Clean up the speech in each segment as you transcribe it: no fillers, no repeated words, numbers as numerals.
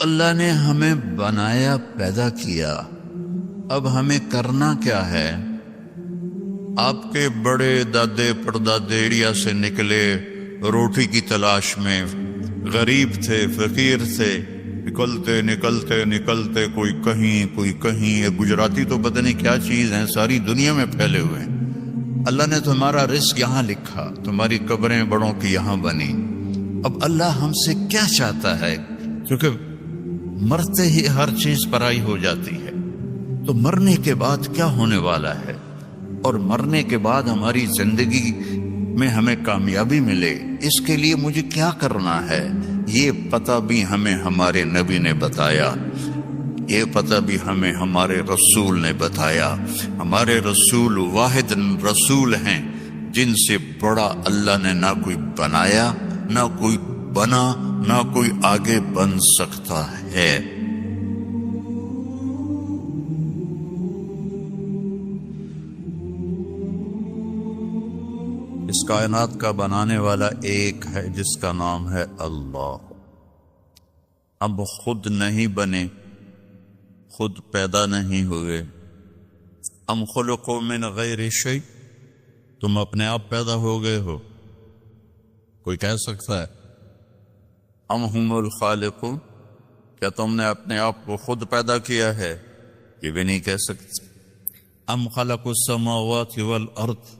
اللہ نے ہمیں بنایا، پیدا کیا، اب ہمیں کرنا کیا ہے؟ آپ کے بڑے دادے پردادے انڈیا سے نکلے روٹی کی تلاش میں، غریب تھے، فقیر تھے، نکلتے نکلتے نکلتے کوئی کہیں، یہ گجراتی تو پتہ نہیں کیا چیز ہیں، ساری دنیا میں پھیلے ہوئے ہیں۔ اللہ نے تمہارا رزق یہاں لکھا، تمہاری قبریں بڑوں کی یہاں بنی۔ اب اللہ ہم سے کیا چاہتا ہے؟ کیونکہ مرتے ہی ہر چیز پرائی ہو جاتی ہے، تو مرنے کے بعد کیا ہونے والا ہے، اور مرنے کے بعد ہماری زندگی میں ہمیں کامیابی ملے، اس کے لیے مجھے کیا کرنا ہے؟ یہ پتہ بھی ہمیں ہمارے نبی نے بتایا، یہ پتہ بھی ہمیں ہمارے رسول نے بتایا۔ ہمارے رسول واحد رسول ہیں جن سے بڑا اللہ نے نہ کوئی بنایا، نہ کوئی بنا، نہ کوئی آگے بن سکتا ہے۔ اس کائنات کا بنانے والا ایک ہے جس کا نام ہے اللہ۔ ہم خود نہیں بنے، خود پیدا نہیں ہوئے۔ ام خلقوا من غیر شیء، تم اپنے آپ پیدا ہو گئے ہو؟ کوئی کہہ سکتا ہے؟ ام ہم الخالقون، کیا تم نے اپنے آپ کو خود پیدا کیا ہے؟ یہ بھی نہیں کہہ سکتے۔ ام خلقوا السماوات والارض،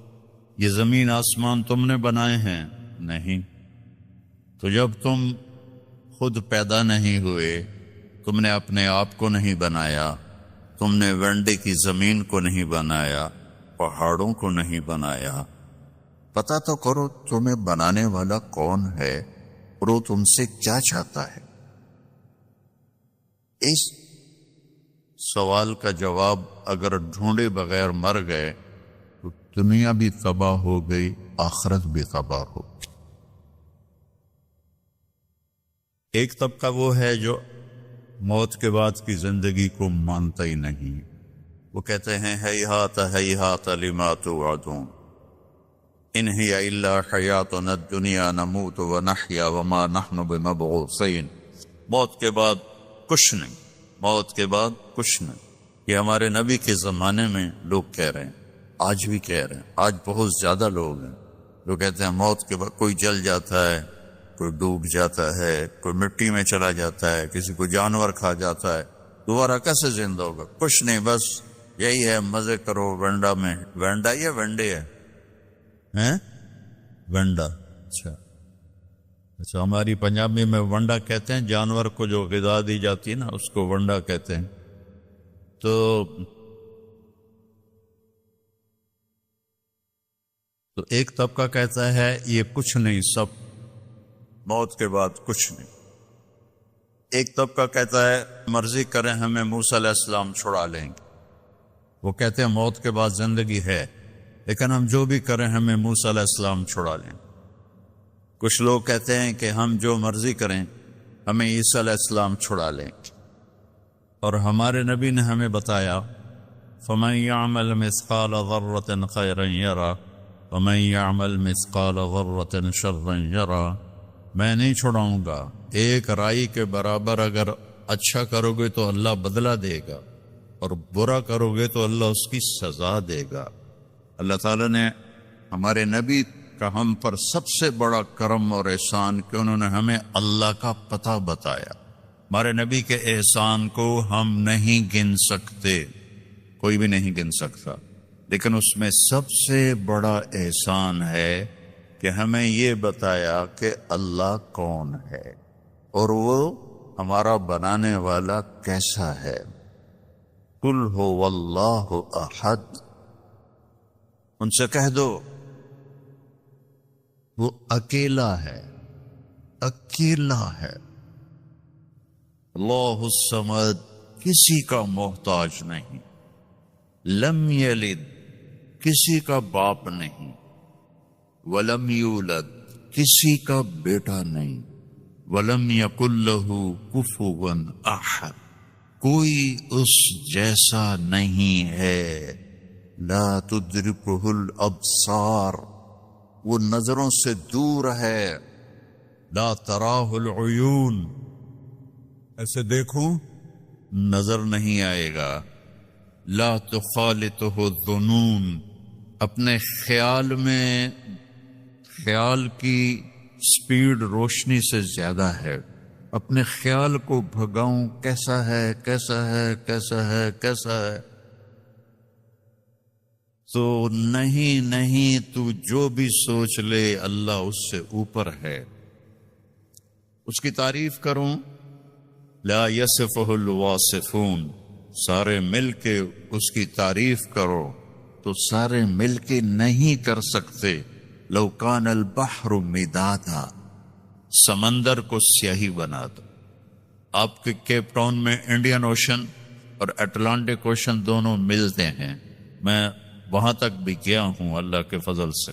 یہ زمین آسمان تم نے بنائے ہیں؟ نہیں۔ تو جب تم خود پیدا نہیں ہوئے، تم نے اپنے آپ کو نہیں بنایا، تم نے ونڈے کی زمین کو نہیں بنایا، پہاڑوں کو نہیں بنایا، پتہ تو کرو تمہیں بنانے والا کون ہے اور وہ تم سے کیا چاہتا ہے۔ اس سوال کا جواب اگر ڈھونڈے بغیر مر گئے تو دنیا بھی تباہ ہو گئی، آخرت بھی تباہ ہو گئی۔ ایک طبقہ وہ ہے جو موت کے بعد کی زندگی کو مانتا ہی نہیں، وہ کہتے ہیں ہیہات ہیہات لما توعدون، ان ہی الا حیاتنا الدنیا نموت ونحیا وما نحن بمبعوثین۔ موت کے بعد کچھ نہیں، موت کے بعد کچھ نہیں۔ یہ ہمارے نبی کے زمانے میں لوگ کہہ رہے ہیں، آج بھی کہہ رہے ہیں۔ آج بہت زیادہ لوگ ہیں جو کہتے ہیں موت کے بعد کوئی جل جاتا ہے، کوئی ڈوب جاتا ہے، کوئی مٹی میں چلا جاتا ہے، کسی کو جانور کھا جاتا ہے، دوبارہ کیسے زندہ ہوگا؟ کچھ نہیں، بس یہی ہے، مزے کرو ونڈا میں۔ ونڈا یا ونڈے ہے؟ ونڈا، اچھا ہماری پنجابی میں ونڈا کہتے ہیں، جانور کو جو غذا دی جاتی ہے نا اس کو ونڈا کہتے ہیں۔ تو ایک طبقہ کہتا ہے یہ کچھ نہیں، سب موت کے بعد کچھ نہیں۔ ایک طبقہ کہتا ہے مرضی کریں ہمیں موسیٰ علیہ السلام چھڑا لیں گے، وہ کہتے ہیں موت کے بعد زندگی ہے، لیکن ہم جو بھی کریں ہمیں موسیٰ علیہ السلام چھڑا لیں۔ کچھ لوگ کہتے ہیں کہ ہم جو مرضی کریں ہمیں عیسیٰ علیہ السلام چھڑا لیں گے، اور ہمارے نبی نے ہمیں بتایا فَمَن يَعْمَلْ مِثْقَالَ ذَرَّةٍ خَيْرًا يَرَهُ وَمَن يَعْمَلْ مِثْقَالَ ذَرَّةٍ شَرًّا يَرَهُ۔ میں نہیں چھڑاؤں گا، ایک رائی کے برابر اگر اچھا کرو گے تو اللہ بدلہ دے گا، اور برا کرو گے تو اللہ اس کی سزا دے گا۔ اللہ تعالیٰ نے ہمارے نبی کا ہم پر سب سے بڑا کرم اور احسان کہ انہوں نے ہمیں اللہ کا پتہ بتایا۔ ہمارے نبی کے احسان کو ہم نہیں گن سکتے، کوئی بھی نہیں گن سکتا، لیکن اس میں سب سے بڑا احسان ہے کہ ہمیں یہ بتایا کہ اللہ کون ہے اور وہ ہمارا بنانے والا کیسا ہے۔ قل هو اللہ احد، ان سے کہہ دو وہ اکیلا ہے، اکیلا ہے۔ اللہ الصمد، کسی کا محتاج نہیں، لم یلد، کسی کا باپ نہیں، ولم یولد، کسی کا بیٹا نہیں، ولم یکن لہ کفوا احد، کوئی اس جیسا نہیں ہے۔ لا تدرکہ الابصار، وہ نظروں سے دور ہے۔ لا تراہ العیون، ایسے دیکھوں نظر نہیں آئے گا. لا تخالطہ الظنون، اپنے خیال میں، خیال کی سپیڈ روشنی سے زیادہ ہے. اپنے خیال کو بھگاؤں کیسا ہے کیسا ہے کیسا ہے کیسا ہے، تو نہیں نہیں، تو جو بھی سوچ لے اللہ اس سے اوپر ہے. اس کی تعریف کروں، لا یصفہ الواصفون، سارے مل کے اس کی تعریف کرو تو سارے مل کے نہیں کر سکتے. لو کان البحر مدادا، سمندر کو سیاہی بنا دو. آپ کے کیپ ٹاؤن میں انڈین اوشن اور اٹلانٹک اوشن دونوں ملتے ہیں، میں وہاں تک بھی گیا ہوں اللہ کے فضل سے.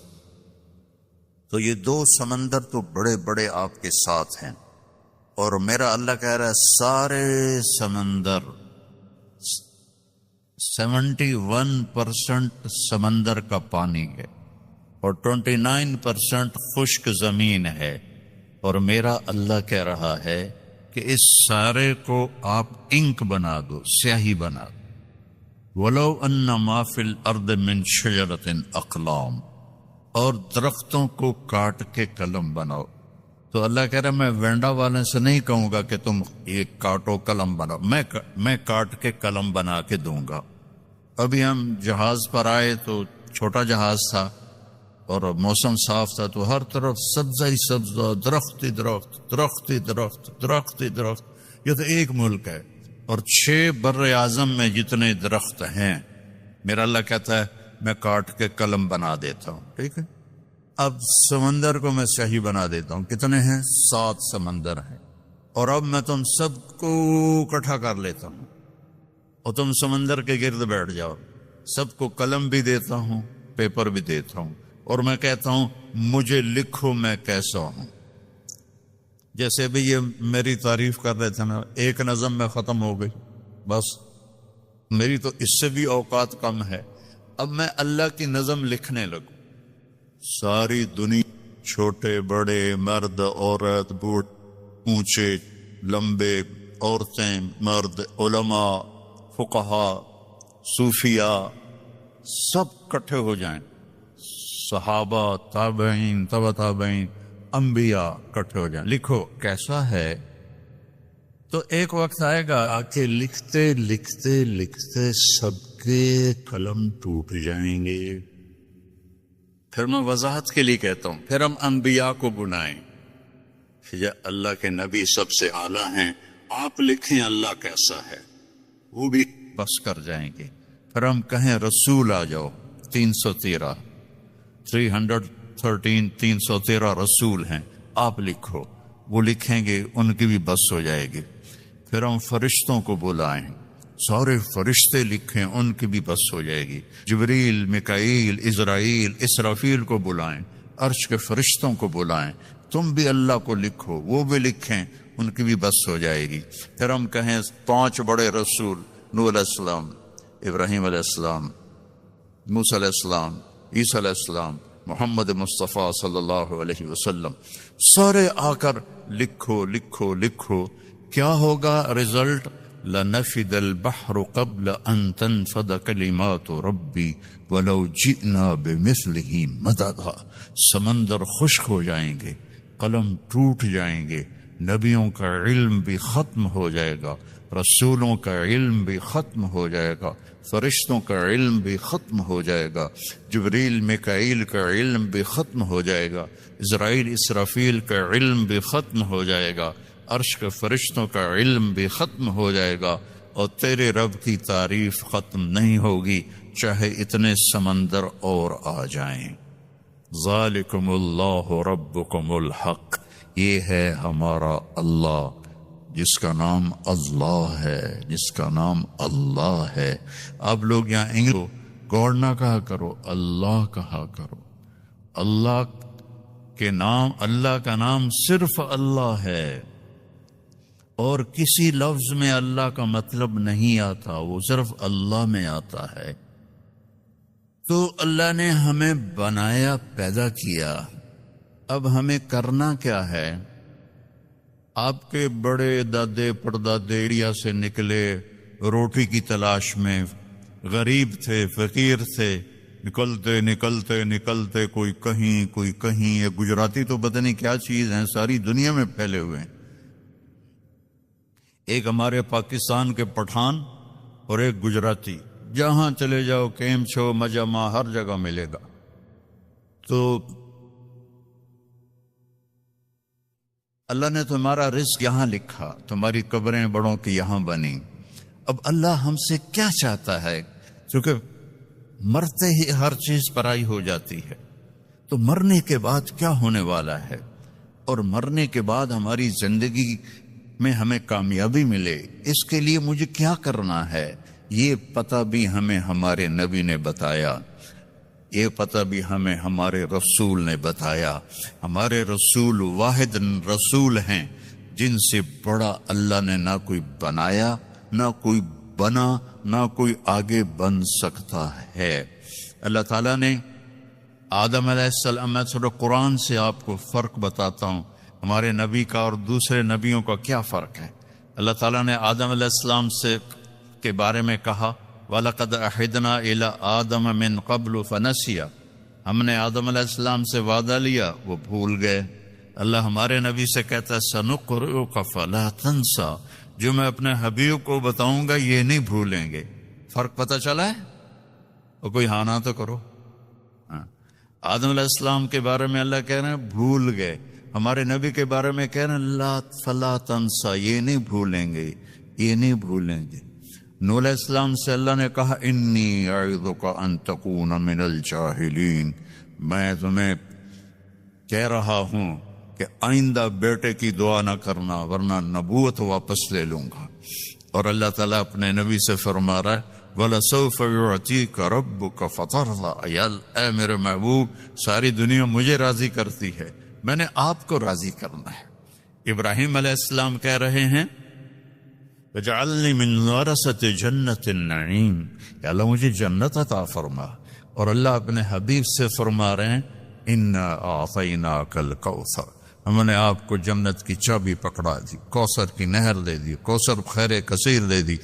تو یہ دو سمندر تو بڑے بڑے آپ کے ساتھ ہیں، اور میرا اللہ کہہ رہا ہے سارے سمندر 71% سمندر کا پانی ہے اور 29% خشک زمین ہے. اور میرا اللہ کہہ رہا ہے کہ اس سارے کو آپ انک بنا دو، سیاہی بنا دو. وَلَوْ أَنَّ مَا فِي الْأَرْضِ مِنْ شَجَرَةٍ أَقْلَامٍ، اور درختوں کو کاٹ کے قلم بناؤ. تو اللہ کہہ رہا ہے میں وینڈا والے سے نہیں کہوں گا کہ تم یہ کاٹو قلم بناؤ، میں کاٹ کے قلم بنا کے دوں گا. ابھی ہم جہاز پر آئے تو چھوٹا جہاز تھا اور موسم صاف تھا، تو ہر طرف سبزہ ہی سبزہ، درخت ہی درخت، درخت ہی درخت، درخت ہی درخت. یہ تو ایک ملک ہے، اور 6 بر اعظم میں جتنے درخت ہیں، میرا اللہ کہتا ہے میں کاٹ کے قلم بنا دیتا ہوں. ٹھیک ہے، اب سمندر کو میں سیاہی بنا دیتا ہوں. کتنے ہیں؟ 7 سمندر ہیں. اور اب میں تم سب کو اکٹھا کر لیتا ہوں اور تم سمندر کے گرد بیٹھ جاؤ. سب کو قلم بھی دیتا ہوں، پیپر بھی دیتا ہوں، اور میں کہتا ہوں مجھے لکھو میں کیسا ہوں. جیسے بھی یہ میری تعریف کر رہے تھے نا، ایک نظم میں ختم ہو گئی، بس میری تو اس سے بھی اوقات کم ہے. اب میں اللہ کی نظم لکھنے لگوں. ساری دنیا، چھوٹے بڑے، مرد عورت، بوڑھ اونچے لمبے، عورتیں مرد، علماء فقہاء صوفیاء، سب کٹھے ہو جائیں. صحابہ، تابعین، تبع تابعین، انبیاء کٹھے ہو جائیں. لکھو کیسا ہے. تو ایک وقت آئے گا آ کے لکھتے لکھتے لکھتے سب کے قلم ٹوٹ جائیں گے. پھر میں وضاحت کے لیے کہتا ہوں، پھر ہم انبیاء کو بلائیں، یا اللہ کے نبی سب سے اعلیٰ ہیں، آپ لکھیں اللہ کیسا ہے، وہ بھی بس کر جائیں گے. پھر ہم کہیں رسول آ جاؤ، 313 313 رسول ہیں، آپ لکھو، وہ لکھیں گے، ان کی بھی بس ہو جائے گی. پھر ہم فرشتوں کو بلائیں، سارے فرشتے لکھیں، ان کی بھی بس ہو جائے گی. جبریل، میکائیل، اسرائیل، اسرافیل کو بلائیں، عرش کے فرشتوں کو بلائیں، تم بھی اللہ کو لکھو، وہ بھی لکھیں، ان کی بھی بس ہو جائے گی. پھر ہم کہیں 5 بڑے رسول، نوح علیہ السلام، ابراہیم علیہ السلام، موسیٰ علیہ السلام، عیسیٰ علیہ السلام، محمد مصطفیٰ صلی اللہ علیہ وسلم، سارے آ کر لکھو لکھو لکھو. کیا ہوگا رزلٹ؟ لَنَفِدَ الْبَحْرُ قَبْلَ أَن تَنْفَدَ كَلِمَاتُ رَبِّي وَلَوْ جِئْنَا بِمِثْلِهِ مَدَدًا. سمندر خشک ہو جائیں گے، قلم ٹوٹ جائیں گے، نبیوں کا علم بھی ختم ہو جائے گا، رسولوں کا علم بھی ختم ہو جائے گا، فرشتوں کا علم بھی ختم ہو جائے گا، جبریل میکائیل کا علم بھی ختم ہو جائے گا، اسرائیل اسرافیل کا علم بھی ختم ہو جائے گا، عرش کے فرشتوں کا علم بھی ختم ہو جائے گا، اور تیرے رب کی تعریف ختم نہیں ہوگی چاہے اتنے سمندر اور آ جائیں. ذالکم اللہ ربکم الحق، یہ ہے ہمارا اللہ جس کا نام اللہ ہے، جس کا نام اللہ ہے. آپ لوگ یہاں انگلش گاڈ نہ کہا کرو، اللہ کہا کرو. اللہ کے نام، اللہ کا نام صرف اللہ ہے، اور کسی لفظ میں اللہ کا مطلب نہیں آتا، وہ صرف اللہ میں آتا ہے. تو اللہ نے ہمیں بنایا، پیدا کیا، اب ہمیں کرنا کیا ہے؟ آپ کے بڑے دادے پردادے انڈیا سے نکلے روٹی کی تلاش میں، غریب تھے، فقیر تھے، نکلتے نکلتے نکلتے کوئی کہیں. یہ گجراتی تو پتہ نہیں کیا چیز ہیں، ساری دنیا میں پھیلے ہوئے ہیں. ایک ہمارے پاکستان کے پٹھان اور ایک گجراتی، جہاں چلے جاؤ کیم چھو مجمع ہر جگہ ملے گا. تو اللہ نے تمہارا رزق یہاں لکھا، تمہاری قبریں بڑوں کی یہاں بنی. اب اللہ ہم سے کیا چاہتا ہے؟ کیونکہ مرتے ہی ہر چیز پرائی ہو جاتی ہے، تو مرنے کے بعد کیا ہونے والا ہے، اور مرنے کے بعد ہماری زندگی میں ہمیں کامیابی ملے، اس کے لیے مجھے کیا کرنا ہے، یہ پتہ بھی ہمیں ہمارے نبی نے بتایا، یہ پتہ بھی ہمیں ہمارے رسول نے بتایا. ہمارے رسول واحد رسول ہیں جن سے بڑا اللہ نے نہ کوئی بنایا، نہ کوئی بنا، نہ کوئی آگے بن سکتا ہے. اللہ تعالیٰ نے آدم علیہ السلام، میں تھوڑا قرآن سے آپ کو فرق بتاتا ہوں، ہمارے نبی کا اور دوسرے نبیوں کا کیا فرق ہے. اللہ تعالیٰ نے آدم علیہ السلام سے کے بارے میں کہا وَلَقَدْ أَحِدْنَا إِلَىٰ آدَمَ مِن قَبْلُ فَنَسِيَ، ہم نے آدم علیہ السلام سے وعدہ لیا، وہ بھول گئے. اللہ ہمارے نبی سے کہتا ہے سَنُقْرِئُكَ فَلَا تَنسَىٰ، جو میں اپنے حبیب کو بتاؤں گا یہ نہیں بھولیں گے. فرق پتہ چلا ہے؟ اور کوئی ہاں نہ تو کرو. آدم علیہ السلام کے بارے میں اللہ کہہ رہے ہیں بھول گئے، ہمارے نبی کے بارے میں کہہ رہے ہیں لا فلا تنسا، یہ نہیں بھولیں گے، یہ نہیں بھولیں گے. نوح علیہ السلام سے اللہ نے کہا انی اعظک ان تکون من الجاہلین، میں تمہیں کہہ رہا ہوں کہ آئندہ بیٹے کی دعا نہ کرنا ورنہ نبوت واپس لے لوں گا. اور اللہ تعالیٰ اپنے نبی سے فرما رہا ہے وَلَسَوْفَ يُعْطِيكَ رَبُّكَ فَتَرْضَىٰ، اے میرے محبوب ساری دنیا مجھے راضی کرتی ہے، میں نے آپ کو راضی کرنا ہے. ابراہیم علیہ السلام کہہ رہے ہیں وَجَعَلْنِي مِنْ وَرَثَةِ جَنَّةِ النَّعِيمِ، یا اللہ مجھے جنت عطا فرما. اور اللہ اپنے حبیب سے فرما رہے ہیں اِنَّا أَعْطَيْنَاكَ الْكَوْثَرَ، ہم نے آپ کو جنت کی چابی پکڑا دی، کوثر کی نہر دے دی، کوثر خیر کثیر دے دی.